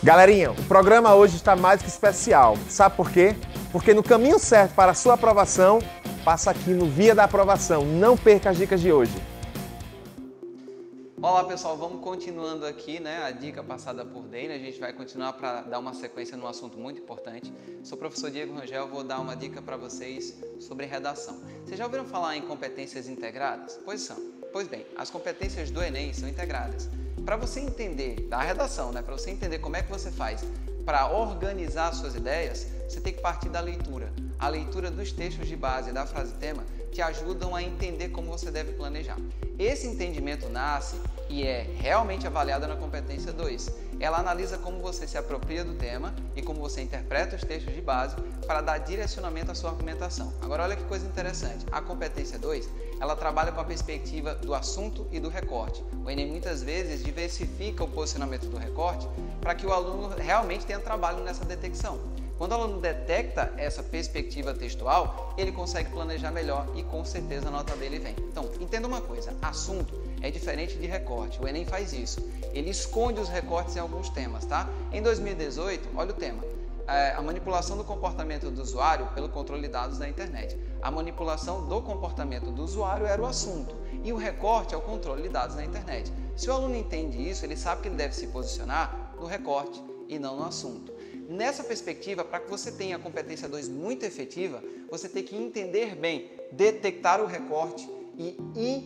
Galerinha, o programa hoje está mais que especial. Sabe por quê? Porque no caminho certo para a sua aprovação, passa aqui no Via da Aprovação. Não perca as dicas de hoje. Olá pessoal, vamos continuando aqui, a dica passada por Deine. A gente vai continuar para dar uma sequência num assunto muito importante. Sou o professor Diego Rangel, vou dar uma dica para vocês sobre redação. Vocês já ouviram falar em competências integradas? Pois são. Pois bem, as competências do Enem são integradas. Para você entender da redação, para você entender como é que você faz para organizar suas ideias, você tem que partir da leitura. A leitura dos textos de base da frase-tema te ajudam a entender como você deve planejar. Esse entendimento nasce e é realmente avaliado na competência 2. Ela analisa como você se apropria do tema e como você interpreta os textos de base para dar direcionamento à sua argumentação. Agora olha que coisa interessante, a competência 2, ela trabalha com a perspectiva do assunto e do recorte. O Enem muitas vezes diversifica o posicionamento do recorte para que o aluno realmente tenha trabalho nessa detecção. Quando o aluno detecta essa perspectiva textual, ele consegue planejar melhor e com certeza a nota dele vem. Então, entenda uma coisa, assunto é diferente de recorte, o Enem faz isso. Ele esconde os recortes em alguns temas, tá? Em 2018, olha o tema, a manipulação do comportamento do usuário pelo controle de dados da internet. A manipulação do comportamento do usuário era o assunto e o recorte é o controle de dados na internet. Se o aluno entende isso, ele sabe que ele deve se posicionar no recorte e não no assunto. Nessa perspectiva, para que você tenha a competência 2 muito efetiva, você tem que entender bem, detectar o recorte e,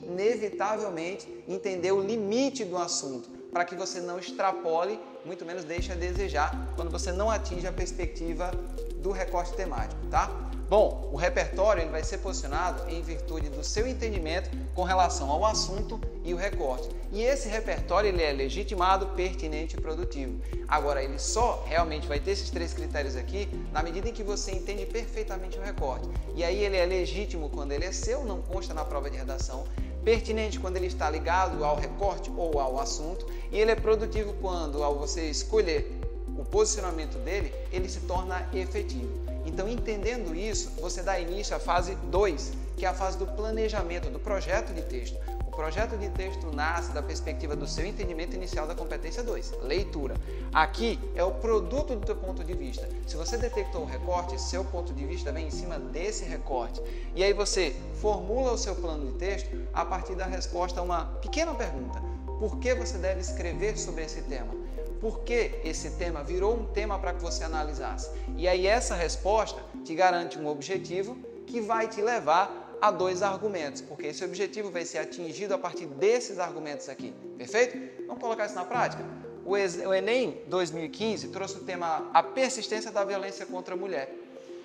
inevitavelmente, entender o limite do assunto, para que você não extrapole, muito menos deixe a desejar, quando você não atinge a perspectiva do recorte temático, tá? Bom, o repertório ele vai ser posicionado em virtude do seu entendimento com relação ao assunto e o recorte. E esse repertório ele é legitimado, pertinente e produtivo. Agora, ele só realmente vai ter esses 3 critérios aqui na medida em que você entende perfeitamente o recorte. E aí ele é legítimo quando ele é seu, não consta na prova de redação, pertinente quando ele está ligado ao recorte ou ao assunto, e ele é produtivo quando, ao você escolher o posicionamento dele, ele se torna efetivo. Então, entendendo isso, você dá início à fase 2, que é a fase do planejamento, do projeto de texto. O projeto de texto nasce da perspectiva do seu entendimento inicial da competência 2, leitura. Aqui é o produto do teu ponto de vista. Se você detectou o recorte, seu ponto de vista vem em cima desse recorte. E aí você formula o seu plano de texto a partir da resposta a uma pequena pergunta. Por que você deve escrever sobre esse tema? Por que esse tema virou um tema para que você analisasse? E aí essa resposta te garante um objetivo que vai te levar a 2 argumentos, porque esse objetivo vai ser atingido a partir desses argumentos aqui, perfeito? Vamos colocar isso na prática? O Enem 2015 trouxe o tema a persistência da violência contra a mulher.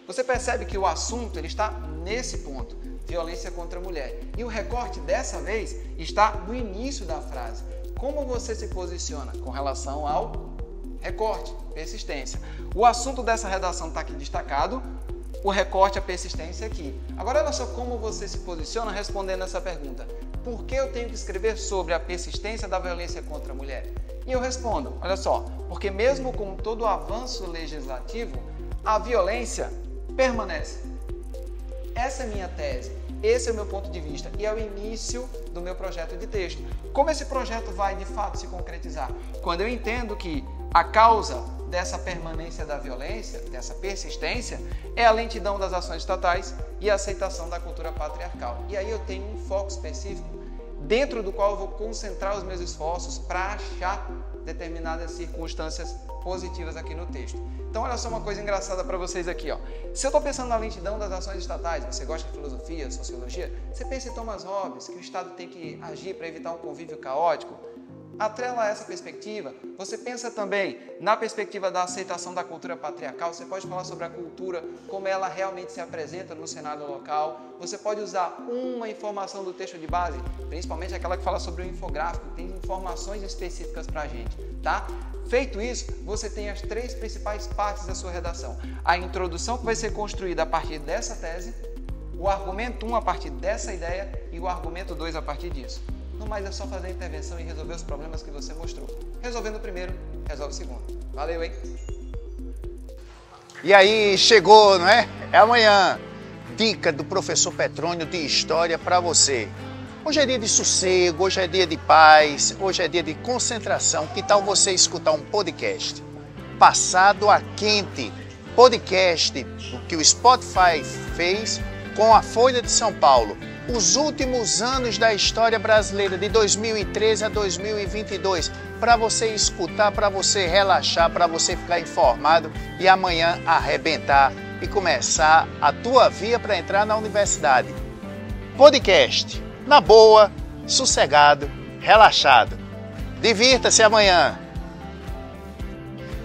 Você percebe que o assunto ele está nesse ponto, violência contra a mulher. E o recorte dessa vez está no início da frase. Como você se posiciona com relação ao recorte, persistência? O assunto dessa redação está aqui destacado, o recorte, a persistência aqui. Agora olha só como você se posiciona respondendo essa pergunta. Por que eu tenho que escrever sobre a persistência da violência contra a mulher? E eu respondo, olha só, porque mesmo com todo o avanço legislativo, a violência permanece. Essa é a minha tese. Esse é o meu ponto de vista e é o início do meu projeto de texto. Como esse projeto vai de fato se concretizar? Quando eu entendo que a causa dessa permanência da violência, dessa persistência, é a lentidão das ações estatais e a aceitação da cultura patriarcal. E aí eu tenho um foco específico dentro do qual eu vou concentrar os meus esforços para achar determinadas circunstâncias positivas aqui no texto. Então olha só uma coisa engraçada para vocês aqui, ó. Se eu estou pensando na lentidão das ações estatais, você gosta de filosofia, sociologia, você pensa em Thomas Hobbes, que o Estado tem que agir para evitar um convívio caótico. Atrela a essa perspectiva, você pensa também na perspectiva da aceitação da cultura patriarcal, você pode falar sobre a cultura, como ela realmente se apresenta no cenário local, você pode usar uma informação do texto de base, principalmente aquela que fala sobre o infográfico, tem informações específicas para a gente, tá? Feito isso, você tem as 3 principais partes da sua redação. A introdução que vai ser construída a partir dessa tese, o argumento 1 a partir dessa ideia e o argumento 2 a partir disso. No mais é só fazer a intervenção e resolver os problemas que você mostrou. Resolvendo o primeiro, resolve o segundo. Valeu, hein? E aí, chegou, não é? É amanhã. Dica do professor Petrônio de História para você. Hoje é dia de sossego, hoje é dia de paz, hoje é dia de concentração. Que tal você escutar um podcast? Passado a Quente, podcast que o Spotify fez com a Folha de São Paulo. Os últimos anos da história brasileira, de 2013 a 2022, para você escutar, para você relaxar, para você ficar informado e amanhã arrebentar e começar a tua via para entrar na universidade. Podcast, na boa, sossegado, relaxado. Divirta-se amanhã!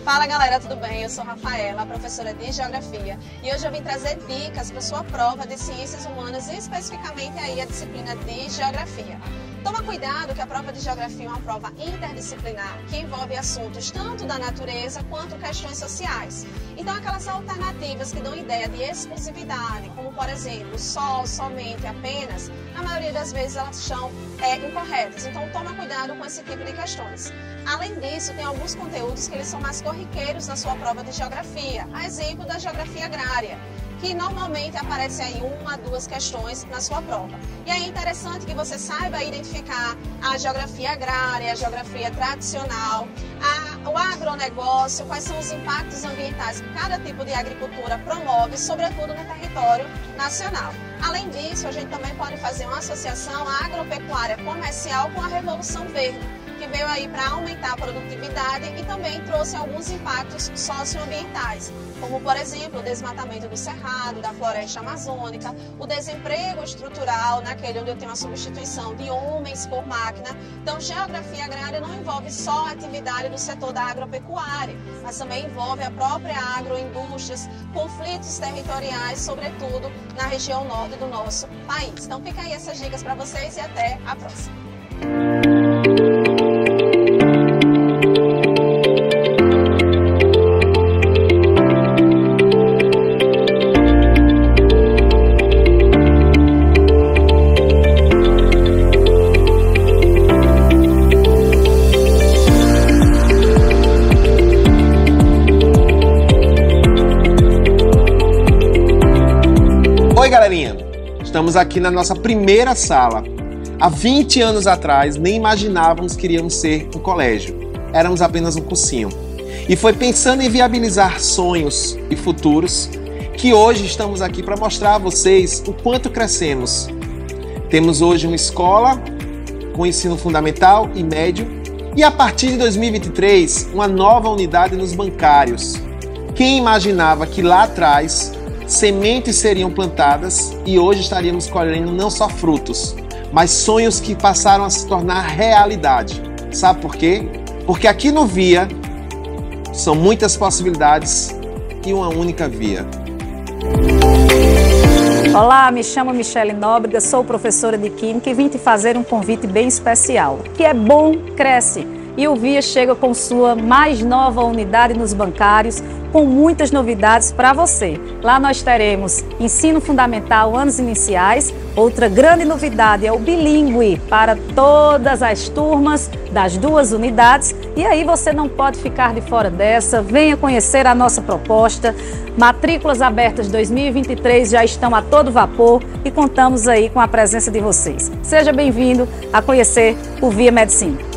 Fala galera, tudo bem? Eu sou Rafaela, professora de Geografia, e hoje eu vim trazer dicas para sua prova de Ciências Humanas e especificamente aí a disciplina de Geografia. Toma cuidado que a prova de Geografia é uma prova interdisciplinar que envolve assuntos tanto da natureza quanto questões sociais. Então aquelas alternativas que dão ideia de exclusividade, como por exemplo, só, somente, apenas, na maioria das vezes elas são incorretas. Então toma cuidado com esse tipo de questões. Além disso, tem alguns conteúdos que eles são mais corriqueiros na sua prova de Geografia. A exemplo da Geografia Agrária, que normalmente aparece aí 1 a 2 questões na sua prova. E aí é interessante que você saiba identificar a geografia agrária, a geografia tradicional, o agronegócio, quais são os impactos ambientais que cada tipo de agricultura promove, sobretudo no território nacional. Além disso, a gente também pode fazer uma associação à agropecuária comercial com a Revolução Verde, que veio aí para aumentar a produtividade e também trouxe alguns impactos socioambientais, como por exemplo o desmatamento do cerrado, da floresta amazônica, o desemprego estrutural, naquele onde eu tenho a substituição de homens por máquina. Então, geografia agrária não envolve só a atividade do setor da agropecuária, mas também envolve a própria agroindústrias, conflitos territoriais, sobretudo na região norte do nosso país. Então, fica aí essas dicas para vocês e até a próxima. Oi galerinha, estamos aqui na nossa primeira sala. Há 20 anos atrás nem imaginávamos que iríamos ser um colégio, éramos apenas um cursinho. E foi pensando em viabilizar sonhos e futuros que hoje estamos aqui para mostrar a vocês o quanto crescemos. Temos hoje uma escola com ensino fundamental e médio e a partir de 2023 uma nova unidade nos bancários. Quem imaginava que lá atrás sementes seriam plantadas e hoje estaríamos colhendo não só frutos, mas sonhos que passaram a se tornar realidade. Sabe por quê? Porque aqui no VIA são muitas possibilidades e uma única via. Olá, me chamo Michele Nóbrega, sou professora de Química e vim te fazer um convite bem especial. O que é bom, cresce. E o VIA chega com sua mais nova unidade nos bancários, com muitas novidades para você. Lá nós teremos ensino fundamental, anos iniciais. Outra grande novidade é o bilíngue para todas as turmas das 2 unidades. E aí você não pode ficar de fora dessa. Venha conhecer a nossa proposta. Matrículas abertas 2023 já estão a todo vapor e contamos aí com a presença de vocês. Seja bem-vindo a conhecer o VIA Medicina.